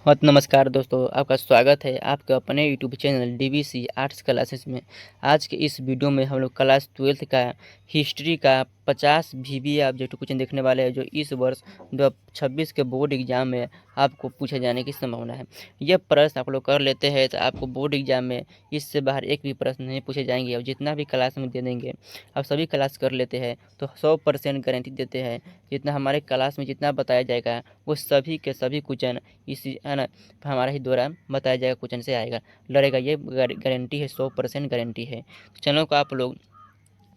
हाँ तो नमस्कार दोस्तों, आपका स्वागत है आपके अपने YouTube channel DVC arts classes में। आज के इस वीडियो में हम लोग क्लास 12th का हिस्ट्री का 50 वीवीए ऑब्जेक्ट क्वेश्चन देखने वाले हैं, जो इस वर्ष 2026 के बोर्ड एग्जाम में आपको पूछे जाने की संभावना है। यह प्रश्न आप लोग कर लेते हैं तो आपको बोर्ड एग्जाम में इससे बाहर एक भी प्रश्न नहीं पूछे जाएंगे। और जितना भी क्लास में दे देंगे, आप सभी क्लास कर लेते हैं तो 100% गारंटी देते हैं, जितना हमारे क्लास में जितना बताया जाएगा वो सभी के सभी क्वेश्चन इसी है ना हमारा ही द्वारा बताया जाएगा क्वेश्चन से आएगा, लड़ेगा। ये गारंटी है, 100% गारंटी है। तो चैनल को आप लोग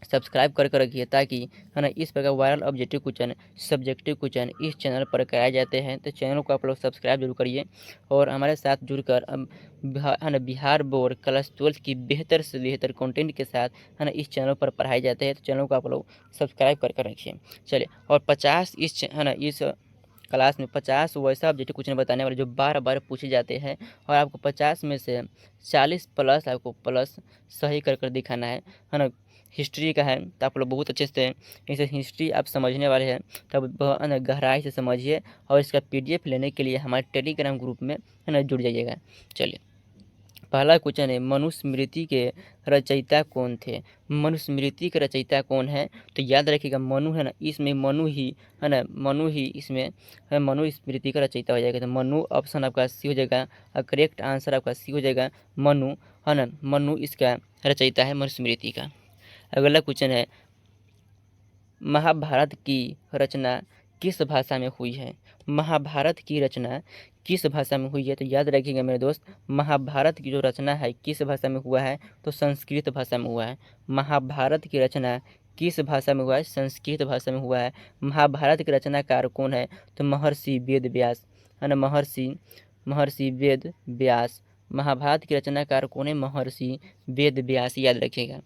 सब्सक्राइब कर रखिए, ताकि है ना इस प्रकार viral objective question, subjective question इस चैनल पर कराए जाते हैं। तो चैनल को आप लोग सब्सक्राइब जरूर करिए और हमारे साथ जुड़कर है ना बिहार बोर्ड क्लास 12 की बेहतर से बेहतर कंटेंट के साथ है ना इस चैनल पर पढ़ाए जाते हैं। तो चैनल को आप लोग सब्सक्राइब कर रखिए। चलिए, और 50 इस क्लास में 50 वैसा ऑब्जेक्टिव क्वेश्चन बताने वाले जो बार बार पूछे जाते हैं, और आपको 50 में से 40 प्लस आपको प्लस सही कर दिखाना है ना। हिस्ट्री का है तो आप लोग बहुत अच्छे से इसे हिस्ट्री आप समझने वाले हैं, तब गहराई से समझिए। और इसका PDF लेने के लिए हमारे टेलीग्राम ग्रुप में है ना जुड़ जाइएगा। चलिए, पहला क्वेश्चन है, मनुस्मृति के रचयिता कौन थे? मनुस्मृति के रचयिता कौन है? तो याद रखिएगा, मनु है ना, इसमें मनु ही है ना, मनु ही इसमें है, मनुस्मृति का रचयिता हो जाएगा। तो मनु ऑप्शन आपका सी हो जाएगा, और करेक्ट आंसर आपका सी हो जाएगा, मनु है ना, मनु इसका रचयिता है मनुस्मृति का। अगला क्वेश्चन है, महाभारत की रचना किस भाषा में हुई है? महाभारत की रचना किस भाषा में हुई है? तो याद रखिएगा मेरे दोस्त, महाभारत की जो रचना है किस भाषा में हुआ है? तो संस्कृत भाषा में हुआ है। महाभारत की रचना किस भाषा में हुआ है? संस्कृत भाषा में हुआ है। महाभारत के रचनाकार कौन है? तो महर्षि वेद व्यास है ना, महर्षि वेद व्यास। महाभारत के रचनाकार कौन है? महर्षि वेद व्यास, याद रखिएगा।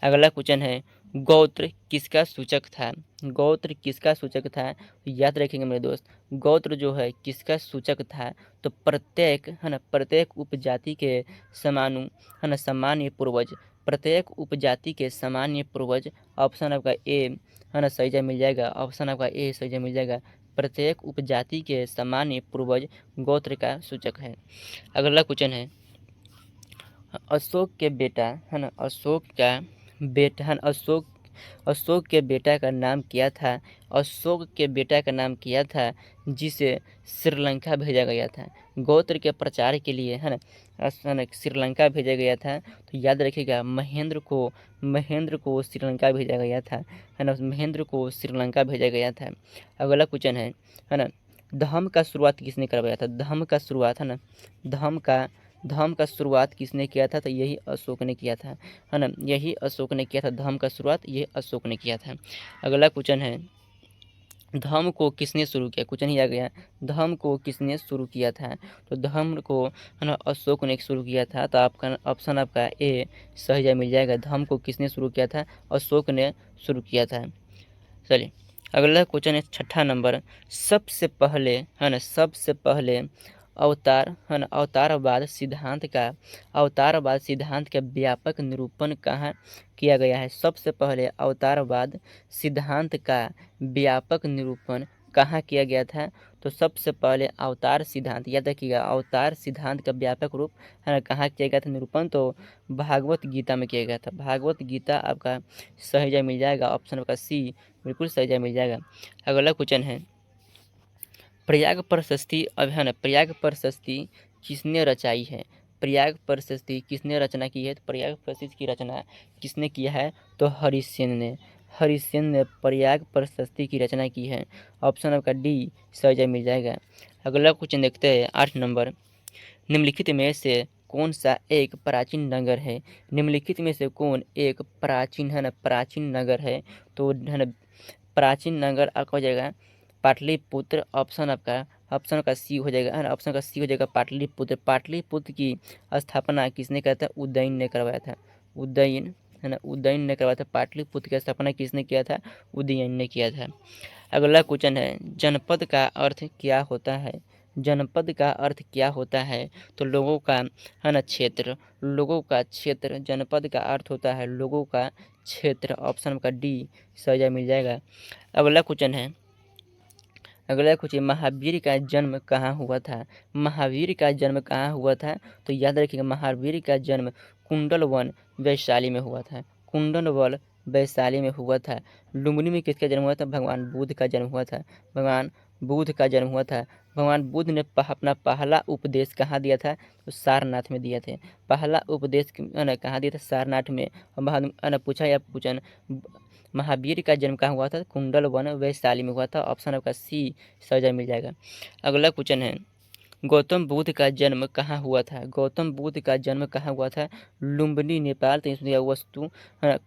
अगला क्वेश्चन है, गोत्र किसका सूचक था? गोत्र किसका सूचक था? तो याद रखेंगे मेरे दोस्त, गोत्र जो है किसका सूचक था? तो प्रत्येक है ना, प्रत्येक उपजाति के समानु है ना, सामान्य पूर्वज। प्रत्येक उपजाति के सामान्य पूर्वज। ऑप्शन आपका ए है ना सही मिल जाएगा, ऑप्शन आपका ए सही मिल जाएगा। प्रत्येक उपजाति के सामान्य पूर्वज गोत्र का सूचक है। अगला क्वेश्चन है, अशोक के बेटा है ना, अशोक का बेटा है, अशोक के बेटा का नाम क्या था? अशोक के बेटा का नाम क्या था जिसे श्रीलंका भेजा गया था? गोत्र के प्रचार के लिए है ना श्रीलंका भेजा गया था। तो याद रखिएगा, महेंद्र को श्रीलंका भेजा गया था है ना, महेंद्र को श्रीलंका भेजा गया था। अगला क्वेश्चन है ना, धम्म का शुरुआत किसने करवाया था? धम्म का शुरुआत है ना, धम्म का शुरुआत किसने किया था? तो यही अशोक ने किया था है ना, यही अशोक ने किया था। धम्म का शुरुआत ये अशोक ने किया था। अगला क्वेश्चन है, धम्म को किसने शुरू किया? क्वेश्चन ही आ गया, धम्म को किसने शुरू किया था? तो धम्म को है ना अशोक ने शुरू किया था। तो आपका ऑप्शन आपका ए सही मिल जाएगा। धम्म को किसने शुरू किया था? अशोक ने शुरू किया था। चलिए, अगला क्वेश्चन है 6ठा नंबर, सबसे पहले है ना, सबसे पहले अवतार है ना, अवतारवाद सिद्धांत का व्यापक निरूपण कहाँ किया गया है? सबसे पहले अवतारवाद सिद्धांत का व्यापक निरूपण कहाँ किया गया था? तो सबसे पहले अवतार सिद्धांत, याद रखिएगा, अवतार सिद्धांत का व्यापक रूप है ना कहाँ किया गया था निरूपण? तो भागवत गीता में किया गया था। भागवत गीता आपका सही मिल जाएगा, ऑप्शन आपका सी बिल्कुल सही मिल जाएगा। अगला क्वेश्चन है, प्रयाग प्रशस्ति है ना, प्रयाग प्रशस्ति किसने रचाई है? प्रयाग प्रशस्ति किसने रचना की है? तो प्रयाग प्रशस्ति की रचना किसने किया है? तो हरिसेन ने प्रयाग प्रशस्ति की रचना की है। ऑप्शन आपका डी सही मिल जाएगा। अगला क्वेश्चन देखते हैं 8 नंबर, निम्नलिखित में से कौन सा एक प्राचीन नगर है? निम्नलिखित में से कौन एक प्राचीन है ना, प्राचीन नगर है? तो है ना प्राचीन नगर आपका हो जाएगा पाटलिपुत्र। ऑप्शन का सी हो जाएगा, ऑप्शन का सी हो जाएगा पाटलिपुत्र। पाटलिपुत्र की स्थापना किसने किया था? उदयन ने करवाया था। उदयन है ना, उदयन ने करवाया था। पाटलिपुत्र की स्थापना किसने किया था? उदयन ने किया था। अगला क्वेश्चन है, जनपद का अर्थ क्या होता है? जनपद का अर्थ क्या होता है? तो लोगों का है ना क्षेत्र, लोगों का क्षेत्र। जनपद का अर्थ होता है लोगों का क्षेत्र। ऑप्शन का डी सही मिल जाएगा। अगला क्वेश्चन है, अगला क्वेश्चन, महावीर का जन्म कहाँ हुआ था? महावीर का जन्म कहाँ हुआ था? तो याद रखिएगा महावीर का जन्म कुंडलवन वैशाली में हुआ था। कुंडलवन वैशाली में हुआ था। लुम्बिनी में किसका जन्म हुआ था? भगवान बुद्ध का जन्म हुआ था। भगवान बुद्ध का जन्म हुआ था। भगवान बुद्ध ने अपना पहला उपदेश कहाँ दिया था? तो सारनाथ में दिया थे। पहला उपदेश कहाँ दिया था? सारनाथ में। पूछा या पूछन महावीर का जन्म कहाँ हुआ था? कुंडलवन वैशाली में हुआ था। ऑप्शन आपका सी सही मिल जाएगा। अगला क्वेश्चन है, गौतम बुद्ध का जन्म कहाँ हुआ था? गौतम बुद्ध का जन्म कहाँ हुआ था? लुम्बिनी नेपाल। तो इसमें वस्तु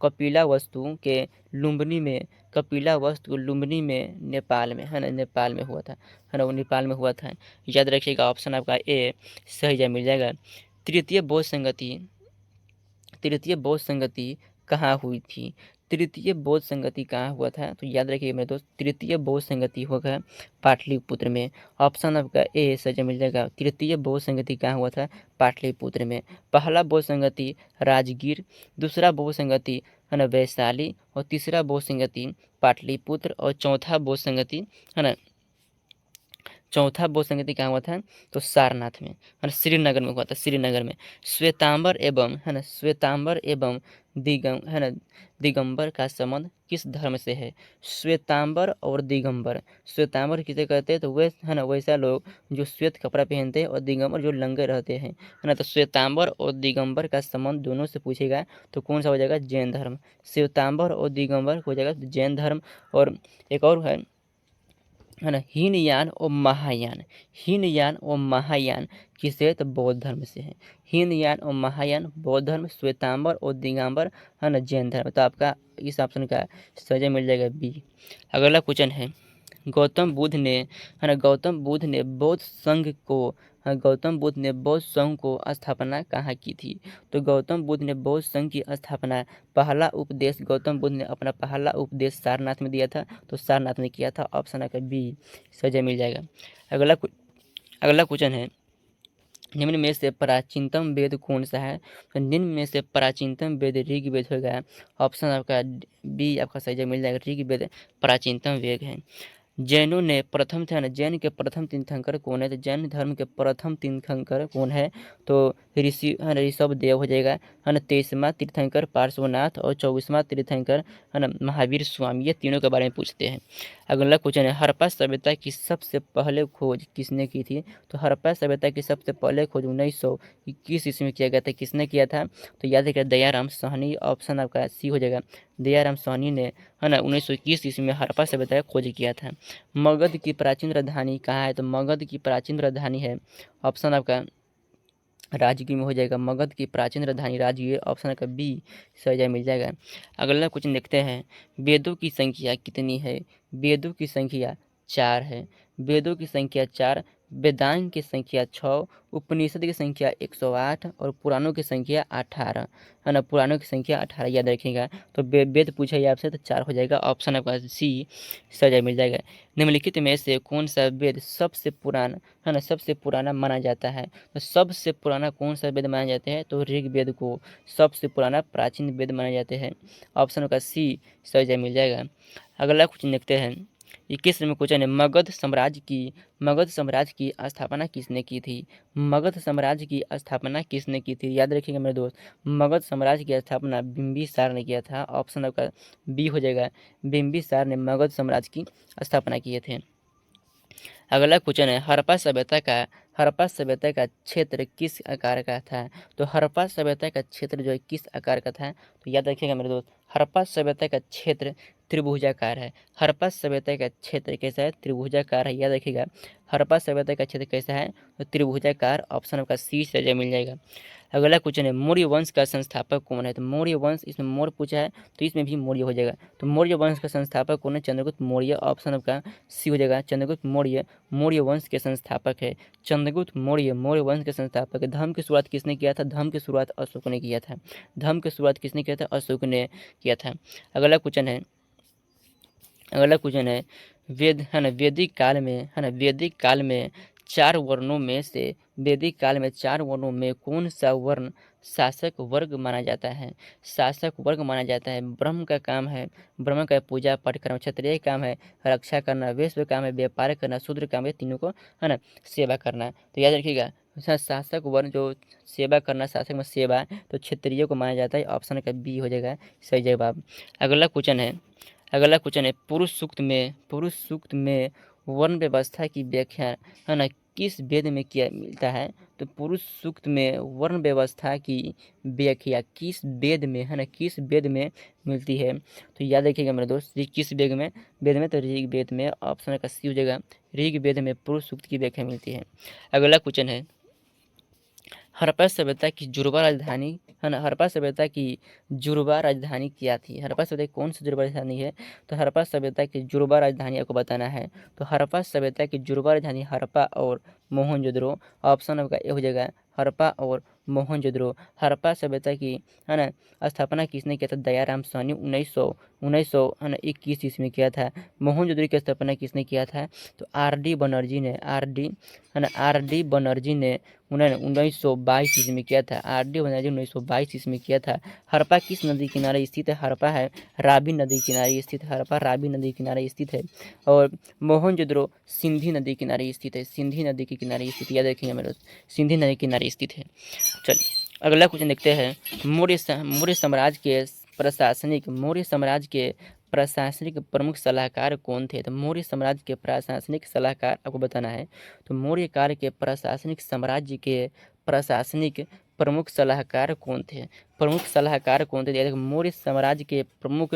कपिला वस्तु के लुम्बिनी में, कपिला वस्तु लुम्बिनी में नेपाल में है ना, नेपाल में हुआ था है ना, वो नेपाल में हुआ था। याद रखिएगा ऑप्शन आपका ए सही मिल जाएगा। तृतीय बौद्ध संगति, तृतीय बौद्ध संगति कहाँ हुई थी? तृतीय बौद्ध संगति कहाँ हुआ था? तो याद रखिए मेरे दोस्त, तृतीय बौद्ध संगति होगा पाटलिपुत्र में। ऑप्शन आपका ए सही मिल जाएगा। तृतीय बौद्ध संगति कहाँ हुआ था? पाटलिपुत्र में। पहला बौद्ध संगति राजगीर, दूसरा बौद्ध संगति है ना वैशाली, और तीसरा बौद्ध संगति पाटलिपुत्र, और चौथा बौद्ध संगति है ना, चौथा बौद्ध संगति कहाँ हुआ था? तो सारनाथ में है ना, श्रीनगर में हुआ था। श्रीनगर में। श्वेतांबर एवं है ना, श्वेतांबर एवं दिगंबर का संबंध किस धर्म से है? श्वेतांबर और दिगंबर, श्वेतांबर किसे कहते हैं? तो वे है ना वैसा लोग जो श्वेत कपड़ा पहनते हैं, और दिगंबर जो लंगे रहते हैं है ना। तो श्वेतांबर और दिगंबर का संबंध दोनों से पूछेगा तो कौन सा हो जाएगा? जैन धर्म। श्वेतांबर और दिगंबर हो जाएगा जैन धर्म। और एक और है ना हीनयान और महायान। हीनयान और महायान किसे? तो बौद्ध धर्म से है। हीनयान और महायान बौद्ध धर्म, श्वेतांबर और दिगंबर है ना जैन धर्म। तो आपका इस ऑप्शन का सही मिल जाएगा बी। अगला क्वेश्चन है, गौतम बुद्ध ने है ना, गौतम बुद्ध ने बौद्ध संघ को, गौतम बुद्ध ने बौद्ध संघ को स्थापना कहाँ की थी? तो गौतम बुद्ध ने बौद्ध संघ की स्थापना, पहला उपदेश गौतम बुद्ध ने अपना पहला उपदेश सारनाथ में दिया था। तो सारनाथ में किया था। ऑप्शन आपका बी सही मिल जाएगा। अगला क्वेश्चन है, निम्न में से प्राचीनतम वेद कौन सा है? तो निम्न में से प्राचीनतम वेद ऋग्वेद होगा। ऑप्शन आपका बी आपका सही मिल जाएगा। ऋग्वेद प्राचीनतम वेद है। जैनों ने प्रथम थे ना, जैन के प्रथम तीर्थंकर कौन है? तो जैन धर्म के प्रथम तीर्थंकर कौन है? तो ऋषभ देव हो जाएगा है ना। 23वां तीर्थंकर पार्श्वनाथ, और 24वां तीर्थंकर है ना महावीर स्वामी। ये तीनों के बारे में पूछते हैं। अगला क्वेश्चन है, हड़प्पा सभ्यता की सबसे पहले खोज किसने की थी? तो हड़प्पा सभ्यता की सबसे पहले खोज 1921 ईस्वी में किया गया था। किसने किया था? तो याद रखिए दयाराम साहनी। ऑप्शन आपका सी हो जाएगा। दयाराम साहनी ने है ना 1921 ईस्वी में हड़प्पा सभ्यता का खोज किया था। मगध की प्राचीन राजधानी कहाँ है? तो मगध की प्राचीन राजधानी है, ऑप्शन आपका राजगीर में हो जाएगा। मगध की प्राचीन राजधानी राजगीर। ऑप्शन का बी सही मिल जाएगा। अगला क्वेश्चन देखते हैं, वेदों की संख्या कितनी है? वेदों की संख्या 4 है। वेदों की संख्या 4, वेदांग की संख्या 6, उपनिषद की संख्या 108, और पुराणों की संख्या 18 है ना। पुराणों की संख्या 18 याद रखिएगा। तो वेद पूछा है आपसे तो 4 हो जाएगा। ऑप्शन आपका सी सही मिल जाएगा। निम्नलिखित में से कौन सा वेद सबसे पुराना है ना, सबसे पुराना माना जाता है? तो सबसे पुराना कौन सा वेद माना जाता है? तो ऋग्वेद को सबसे पुराना प्राचीन वेद माने जाते हैं। ऑप्शन का सी सही मिल जाएगा। अगला क्वेश्चन देखते हैं, 21वें क्वेश्चन है, मगध साम्राज्य की स्थापना किसने की थी? मगध साम्राज्य की स्थापना किसने की थी? याद रखिएगा मेरे दोस्त, मगध साम्राज्य की स्थापना बिंबिसार ने किया था। ऑप्शन आपका बी हो जाएगा। बिंबिसार ने मगध साम्राज्य की स्थापना किए थे। अगला क्वेश्चन है, हड़प्पा सभ्यता का क्षेत्र किस आकार का था? तो हड़प्पा सभ्यता का क्षेत्र जो है किस आकार का था? तो याद रखिएगा मेरे दोस्त, हड़प्पा सभ्यता का क्षेत्र त्रिभुजाकार है। हड़प्पा सभ्यता का क्षेत्र कैसा है? त्रिभुजाकार है। याद रखिएगा हड़प्पा सभ्यता का क्षेत्र कैसा है? तो त्रिभुजाकार। ऑप्शन आपका सी से मिल जाएगा। अगला क्वेश्चन है, मौर्य वंश का संस्थापक कौन है? तो मौर्य वंश, इसमें मौर्य पूछा है तो इसमें भी मौर्य हो जाएगा। तो मौर्य वंश का संस्थापक कौन है? चंद्रगुप्त मौर्य। ऑप्शन आपका सी हो जाएगा। चंद्रगुप्त मौर्य मौर्य वंश के संस्थापक है। चंद्रगुप्त मौर्य मौर्य वंश के संस्थापक है। धर्म की शुरुआत किसने किया था? धर्म की शुरुआत अशोक ने किया था। धर्म की शुरुआत किसने किया था? अशोक ने किया था। अगला क्वेश्चन है, वेद है ना, वैदिक काल में 4 वर्णों में से, वैदिक काल में 4 वर्णों में कौन सा वर्ण शासक वर्ग माना जाता है, शासक वर्ग माना जाता है। ब्रह्म का काम है, ब्रह्म का पूजा पाठ करना। क्षत्रिय काम है रक्षा करना, वैश्य काम है व्यापार करना, शूद्र काम है तीनों को है ना सेवा करना। तो याद रखिएगा शासक वर्ग जो सेवा करना, शासक में सेवा, तो क्षत्रिय को माना जाता है। ऑप्शन का बी हो जाएगा सही जवाब। अगला क्वेश्चन है पुरुष सूक्त में वर्ण व्यवस्था की व्याख्या है ना किस वेद में किया मिलता है। तो पुरुष सूक्त में वर्ण व्यवस्था की व्याख्या किस वेद में है ना किस वेद में मिलती है। तो याद रखिएगा मेरे दोस्त किस वेद में तो ऋग्वेद में। ऑप्शन का सी हो जाएगा ऋग्वेद में पुरुष सूक्त की व्याख्या मिलती है। अगला क्वेश्चन है हड़प्पा सभ्यता की जुड़वा राजधानी है ना हड़प्पा सभ्यता की जुड़वा राजधानी क्या थी। हड़प्पा सभ्यता कौन सी जुड़वा राजधानी है। तो हड़प्पा सभ्यता की जुड़वा राजधानी आपको बताना है। तो हड़प्पा सभ्यता की जुड़वा राजधानी हड़प्पा और मोहनजोदड़ो। ऑप्शन आपका ए हो जाएगा हड़प्पा और मोहनजोदड़ो। हड़प्पा सभ्यता की है ना स्थापना किसने किया था। दयाराम साहनी 1900 है ना 21 ईस्वी में किया था। मोहनजोदड़ो की स्थापना किसने किया था। तो आर.डी. बनर्जी ने आर.डी. बनर्जी ने 1922 ईस्वी में किया था। आर.डी. बनर्जी 1922 ईस्वी में किया था। हड़प्पा किस नदी किनारे स्थित है। हड़प्पा है रावी नदी किनारे स्थित है। हड़प्पा रावी नदी किनारे स्थित है। और मोहनजोदड़ो सिंधी नदी किनारे स्थित है। सिंधी नदी के किनारे स्थित याद रखेंगे मेरे सिंधी नदी किनारे स्थित है। चलिए अगला क्वेश्चन देखते हैं मौर्य साम्राज्य के प्रशासनिक प्रमुख सलाहकार कौन थे। तो मौर्य साम्राज्य के प्रशासनिक सलाहकार आपको बताना है। तो मौर्य काल के प्रशासनिक साम्राज्य के प्रशासनिक प्रमुख सलाहकार कौन थे। प्रमुख सलाहकार कौन थे मौर्य साम्राज्य के प्रमुख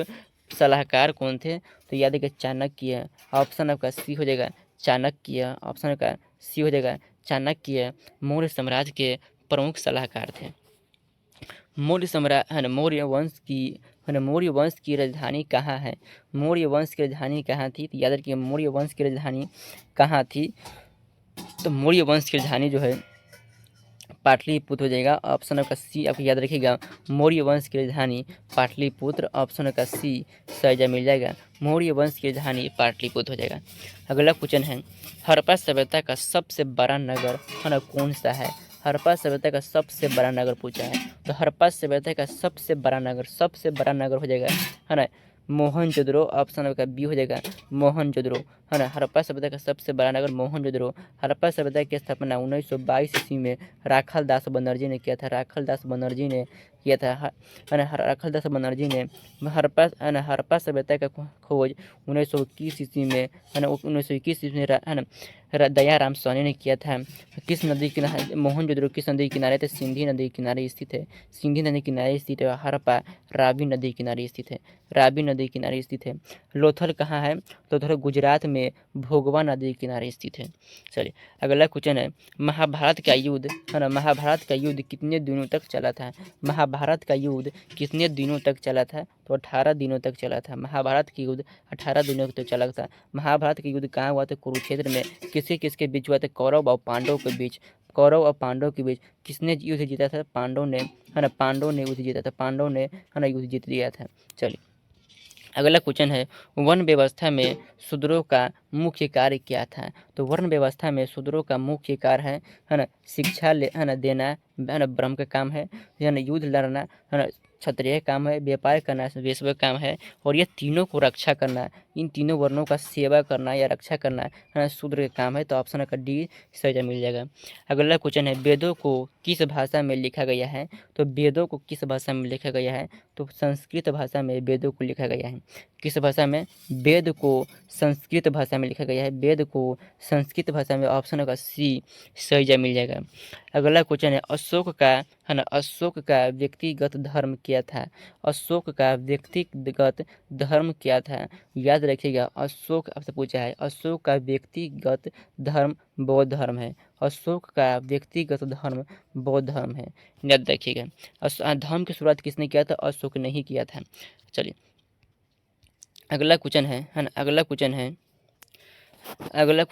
सलाहकार कौन थे। तो याद रखिए चाणक्य। ऑप्शन आपका सी हो जाएगा चाणक्य। ऑप्शन का सी हो जाएगा चाणक्य मौर्य साम्राज्य के प्रमुख सलाहकार थे। मौर्य वंश की राजधानी कहाँ है। मौर्य वंश की राजधानी कहाँ थी। तो याद रखिए मौर्य वंश की राजधानी कहाँ थी। तो मौर्य वंश की राजधानी जो है पाटलिपुत्र हो जाएगा। ऑप्शन का सी आप याद रखिएगा मौर्य वंश की राजधानी पाटलिपुत्र। ऑप्शन का सी सही मिल जाएगा मौर्य वंश की राजधानी पाटलिपुत्र हो जाएगा। अगला क्वेश्चन है हड़प्पा सभ्यता का सबसे बड़ा नगर है ना कौन सा है। हड़प्पा सभ्यता का सबसे बड़ा नगर पूछा है। तो हड़प्पा सभ्यता का सबसे बड़ा नगर हो जाएगा है ना मोहनजोदड़ो। ऑप्शन का बी हो जाएगा मोहनजोदड़ो है ना। हड़प्पा सभ्यता का सबसे बड़ा नगर मोहनजोदड़ो। हड़प्पा सभ्यता की स्थापना 1922 ईस्वी में राखाल दास बनर्जी ने किया था। राखाल दास बनर्जी ने किया था है ना। राखाल दास बनर्जी ने हड़प्पा सभ्यता का खोज 1921 ईस्वी में है ना 1921 ईस्वी में है ना दयाराम साहनी ने किया था। किस नदी किनारे मोहनजोदड़ो किस नदी किनारे थे। सिंधी नदी किनारे स्थित है। सिंधी नदी किनारे स्थित है। हड़प्पा रावी नदी किनारे स्थित है। रावी नदी किनारे स्थित है। लोथल कहाँ है। लोथल गुजरात में भोगवा नदी किनारे स्थित है। चलिए अगला क्वेश्चन है महाभारत का युद्ध है ना महाभारत का युद्ध कितने दिनों तक चला था। महाभारत का युद्ध कितने दिनों तक चला था। तो 18 दिनों तक चला था। महाभारत की युद्ध 18 दिनों तक चला था। महाभारत का युद्ध कहाँ हुआ था। कुरुक्षेत्र में। किसके बीच हुआ था। कौरव और पांडव के बीच किसने युद्ध जीता था। पांडव ने है ना पांडव ने युद्ध जीता था। पांडव ने है ना युद्ध जीत लिया था। चलिए अगला क्वेश्चन है वन व्यवस्था में शूद्रों का मुख्य कार्य क्या था। तो वर्ण व्यवस्था में शूद्रों का मुख्य कार्य है ना शिक्षा है ना देना है ना ब्रह्म का काम है ना युद्ध लड़ना है ना क्षत्रिय काम है व्यापार करना वैश्य काम है और ये तीनों को रक्षा करना इन तीनों वर्णों का सेवा करना या रक्षा करना है ना शूद्र का काम है। तो ऑप्शन का डी सही मिल जाएगा। अगला क्वेश्चन है वेदों को किस भाषा में लिखा गया है। तो वेदों को किस भाषा में लिखा गया है। तो संस्कृत भाषा में वेदों को लिखा गया है। किस भाषा में। वेद को संस्कृत भाषा में लिखा गया है। वेद को संस्कृत भाषा में। ऑप्शन का सी सही मिल जाएगा। अगला क्वेश्चन है अशोक का व्यक्तिगत धर्म क्या था। अशोक का व्यक्तिगत धर्म क्या था। याद रखिएगा अशोक आपसे पूछा है अशोक का व्यक्तिगत धर्म बौद्ध धर्म है। अशोक का व्यक्तिगत धर्म बौद्ध धर्म है याद रखिएगा। धर्म की शुरुआत किसने किया था। अशोक ने ही किया था। चलिए अगला क्वेश्चन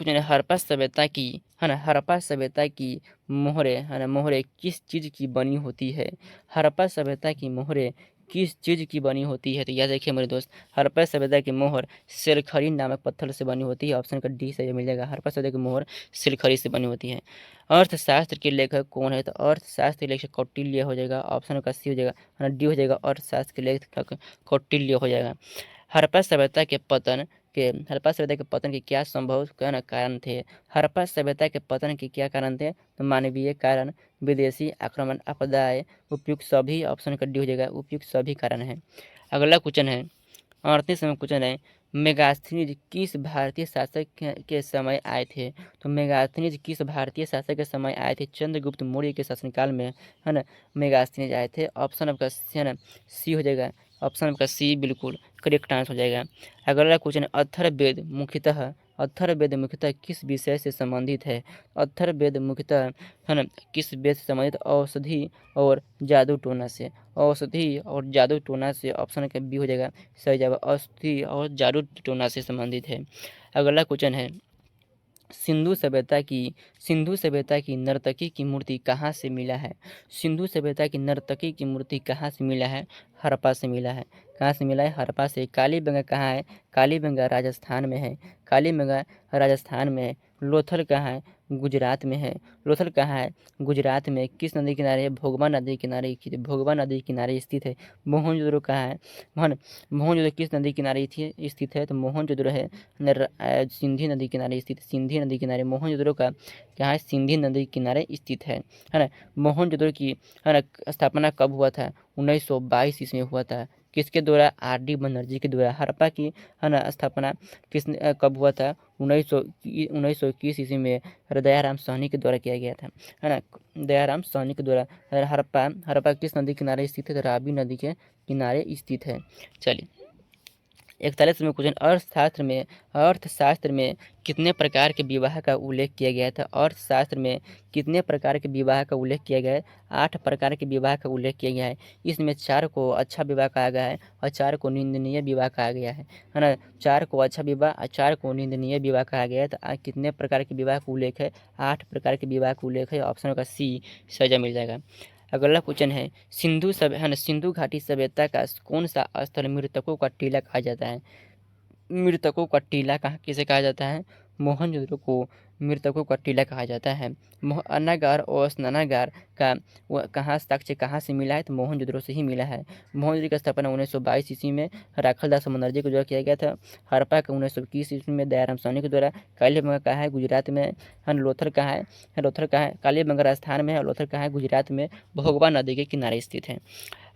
है हड़प्पा सभ्यता की हड़प्पा सभ्यता की मोहरें किस चीज़ की बनी होती है। हड़प्पा सभ्यता की मोहरें किस चीज़ की बनी होती है? तो याद रखिए मेरे दोस्त, हड़प्पा सभ्यता की मोहर सिलखड़ी नामक पत्थर से बनी होती है। ऑप्शन का डी सही मिल जाएगा। हड़प्पा सभ्यता की मोहर सिलखड़ी से बनी होती है। अर्थशास्त्र के लेखक कौन है? तो अर्थशास्त्र के लेखक कौटिल्य हो जाएगा। ऑप्शन का सी हो जाएगा, डी हो जाएगा। अर्थशास्त्र के लेखक कौटिल्य हो जाएगा। हड़प्पा सभ्यता के पतन हड़प्पा सभ्यता के पतन के क्या संभव कारण थे? हड़प्पा सभ्यता के पतन के क्या कारण थे? तो मानवीय कारण, विदेशी आक्रमण, आपदाएं, उपयुक्त सभी। ऑप्शन का डी हो जाएगा, उपयुक्त सभी कारण है। अगला क्वेश्चन है 38वां क्वेश्चन है, मेगास्थनीज किस भारतीय शासक के समय आए थे? तो मेगास्थनीज किस भारतीय शासक के समय आए थे? चंद्रगुप्त मौर्य के शासनकाल में, है ना, मेगास्थनीज आए थे। ऑप्शन आपका है ना सी हो जाएगा। ऑप्शन आपका सी बिल्कुल करेक्ट आंसर हो जाएगा। अगला क्वेश्चन है, अथर्ववेद मुख्यतः किस विषय से संबंधित है? अथर्ववेद मुख्यतः, है ना, किस वेद से संबंधित? औषधि और जादू टोना से। औषधि और जादू टोना से। ऑप्शन का बी हो जाएगा सही जवाब। औषधि और जादू टोना से संबंधित है। अगला क्वेश्चन है, सिंधु सभ्यता की नर्तकी की मूर्ति कहाँ से मिला है? सिंधु सभ्यता की नर्तकी की मूर्ति कहाँ से मिला है? हड़प्पा से मिला है। कहाँ से मिला है? हड़प्पा से। कालीबंगा कहाँ है? कालीबंगा राजस्थान में है। कालीबंगा राजस्थान में है। लोथल कहाँ है? गुजरात में है। लोथल कहाँ है? गुजरात में। किस नदी किनारे है? भोगवा नदी किनारे स्थित। भोगवा नदी किनारे स्थित है। मोहनजोदड़ो कहाँ है? मोहनजोदड़ो किस नदी किनारे स्थित है? तो मोहनजोदड़ो है सिंधी नदी किनारे स्थित। सिंधी नदी किनारे मोहनजोदड़ो का क्या है? सिंधी नदी किनारे स्थित है ना। मोहनजोदड़ो की, है ना, स्थापना कब हुआ था? 1922 ईस्वी में हुआ था। किसके द्वारा? आर.डी. बनर्जी के द्वारा। हड़प्पा की, है ना, स्थापना कब हुआ था? 1921 ईस्वी में दयाराम साहनी के द्वारा किया गया था, है ना। दयाराम साहनी के द्वारा। हड़प्पा किस नदी किनारे स्थित है? तो रावी नदी के किनारे स्थित है। चलिए 41वां क्वेश्चन, अर्थशास्त्र में कितने प्रकार के विवाह का उल्लेख किया गया था? अर्थशास्त्र में कितने प्रकार के विवाह का उल्लेख किया गया है? 8 प्रकार के विवाह का उल्लेख किया गया है। इसमें 4 को अच्छा विवाह कहा गया है और 4 को निंदनीय विवाह कहा गया है ना। 4 को अच्छा विवाह और 4 को निंदनीय विवाह कहा गया है। तो कितने प्रकार के विवाह का उल्लेख है? 8 प्रकार के विवाह का उल्लेख है। ऑप्शन का सी सजा मिल जाएगा। अगला क्वेश्चन है, सिंधु घाटी सभ्यता का कौन सा स्थल मृतकों का टीला कहा जाता है? मृतकों का टीला किसे कहा जाता है? मोहनजोदड़ो को मृतकों का टीला कहा जाता है। अन्नागार और स्नानागार का साक्ष्य कहाँ से मिला है? तो मोहनजोदड़ो से ही मिला है। मोहनजोदड़ो की स्थापना 1922 ईस्वी में राखालदास बनर्जी के द्वारा किया गया था। हड़प्पा का 1921 ईस्वी में दयाराम साहनी के द्वारा। कालीबंगा कहाँ है? गुजरात में है। लोथल कहाँ है? कालीबंगा राजस्थान में है और लोथल कहाँ है? गुजरात में भोगवा नदी के किनारे स्थित है।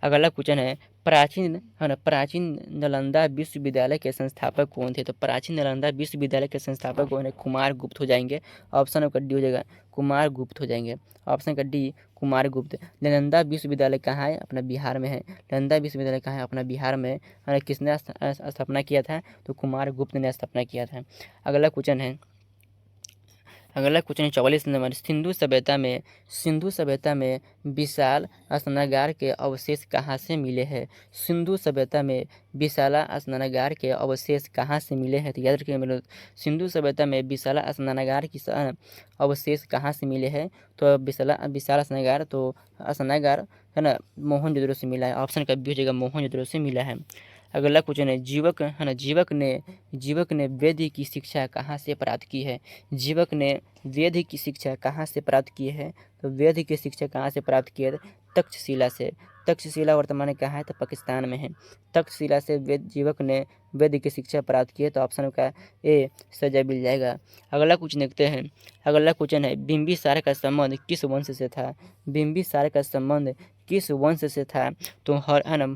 अगला क्वेश्चन है, प्राचीन नालंदा विश्वविद्यालय के संस्थापक कौन थे? तो प्राचीन नालंदा विश्वविद्यालय के संस्थापक कौन है? कुमार गुप्त हो जाएंगे। ऑप्शन का डी हो जाएगा, कुमार गुप्त हो जाएंगे। ऑप्शन का डी कुमार गुप्त। नालंदा विश्वविद्यालय कहाँ है? अपना बिहार में है। नालंदा विश्वविद्यालय कहाँ है? अपना बिहार में है। किसने स्थापना किया था? तो कुमार गुप्त ने स्थापना किया था। अगला क्वेश्चन है 44 नंबर, सिंधु सभ्यता में विशाल स्नानागार के अवशेष कहाँ से मिले हैं? सिंधु सभ्यता में विशाला स्नानागार के अवशेष कहाँ से मिले हैं? तो याद रखिए मेरे दोस्त, सिंधु सभ्यता में विशाला स्नानागार की अवशेष कहाँ से मिले हैं? तो विशाल स्नानागार है ना, मोहनजोदड़ो से मिला है। ऑप्शन का बी हो जाएगा, मोहनजोदड़ो से मिला है। अगला क्वेश्चन है, जीवक ने वेद की शिक्षा कहाँ से प्राप्त की है? जीवक ने वेद की शिक्षा कहाँ से प्राप्त की है? तो वेद की शिक्षा कहाँ से प्राप्त की है? तक्षशिला से। तक्षशिला वर्तमान में कहाँ है? तो पाकिस्तान में है। तक्षशिला से जीवक ने वेद की शिक्षा प्राप्त की है। तो ऑप्शन का ए सजा मिल जाएगा। अगला क्वेश्चन देखते हैं। अगला क्वेश्चन है, बिंबिसार का संबंध किस वंश से था? बिंबिसार का संबंध किस वंश से था? तो है ना,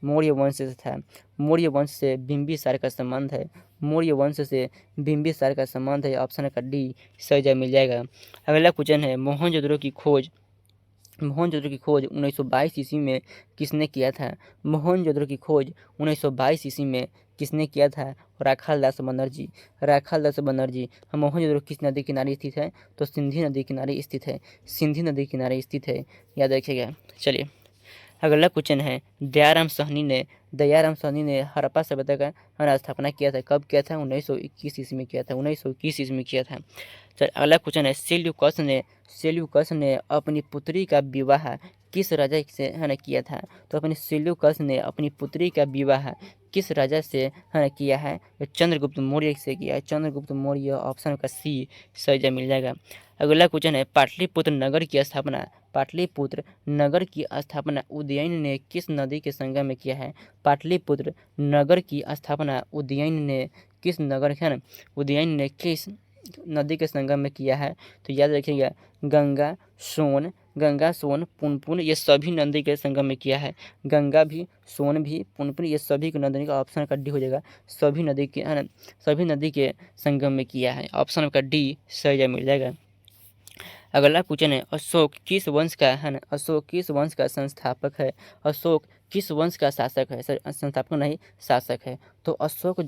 मौर्य वंश से था। मौर्य वंश से बिंबिसार का संबंध है। मौर्य वंश से बिंबिसार का संबंध है। ऑप्शन का डी सही मिल जाएगा। अगला क्वेश्चन है, मोहनजोदड़ो की खोज 1922 ईस्वी में किसने किया था? मोहनजोदड़ो की खोज 1922 ईस्वी में किसने किया था? राखालदास बनर्जी। मोहनजोदड़ो किस नदी किनारे स्थित है? तो सिंधी नदी किनारे स्थित है। सिंधी नदी किनारे स्थित है, याद रखिएगा। चलिए अगला क्वेश्चन है, दयाराम साहनी ने हड़प्पा सभ्यता का स्थापना किया था। कब किया था? 1921 ईस्वी में किया था। 1921 ईस्वी में किया था। चल अगला क्वेश्चन है, सेल्यूकस ने अपनी पुत्री का विवाह किस राजा से है ना किया था? तो अपने सेल्यूकस ने अपनी पुत्री का विवाह किस राजा से है ना किया है? तो चंद्रगुप्त मौर्य से किया है। चंद्रगुप्त मौर्य, ऑप्शन का सी सही जवाब मिल जाएगा। अगला क्वेश्चन है, पाटलिपुत्र नगर की स्थापना उदयन ने किस नदी के संगम में किया है? पाटलिपुत्र नगर की स्थापना उदयन ने किस नदी के संगम में किया है? तो याद रखिएगा, गंगा, सोन, पुनपुन ये सभी नदी के संगम में किया है। गंगा भी, सोन भी, पुनपुन ये सभी की नदी का ऑप्शन का डी हो जाएगा। सभी नदी के संगम में किया है। ऑप्शन का डी सही जवाब मिल जाएगा। अगला क्वेश्चन है, अशोक किस वंश का संस्थापक है? अशोक किस वंश का शासक है? संस्थापक नहीं, शासक है। तो अशोक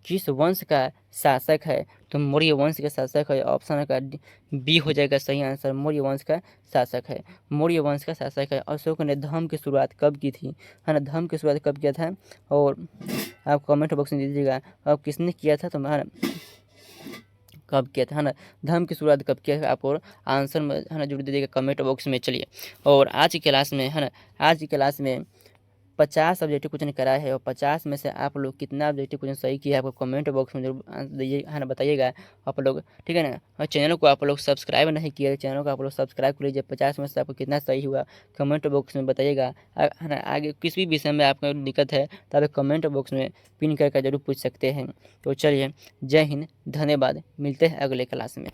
किस वंश का शासक है? तो मौर्य वंश का शासक है। ऑप्शन का बी हो जाएगा सही आंसर, मौर्य वंश का शासक है। अशोक ने धर्म की शुरुआत कब की थी? है ना, धर्म की शुरुआत कब किया था? और आप कमेंट बॉक्स में दीजिएगा अब किसने किया था, तो कब किया था, है ना, धर्म की शुरुआत कब किया था? आप और आंसर में है ना जरूर दीजिएगा कमेंट बॉक्स में। चलिए, और आज की क्लास में 50 ऑब्जेक्टिव क्वेश्चन कराया है, और 50 में से आप लोग कितना ऑब्जेक्टिव क्वेश्चन सही किया है आपको कमेंट बॉक्स में जरूर दीजिए, है ना, बताइएगा आप लोग, ठीक है ना। और चैनल को आप लोग सब्सक्राइब नहीं किए, चैनल को आप लोग सब्सक्राइब कर लीजिए। 50 में से आपको कितना सही हुआ कमेंट बॉक्स में बताइएगा, है ना। आगे किसी भी विषय में आपको दिक्कत है तो आप कमेंट बॉक्स में पिन करके जरूर पूछ सकते हैं। तो चलिए, जय हिंद, धन्यवाद, मिलते हैं अगले क्लास में।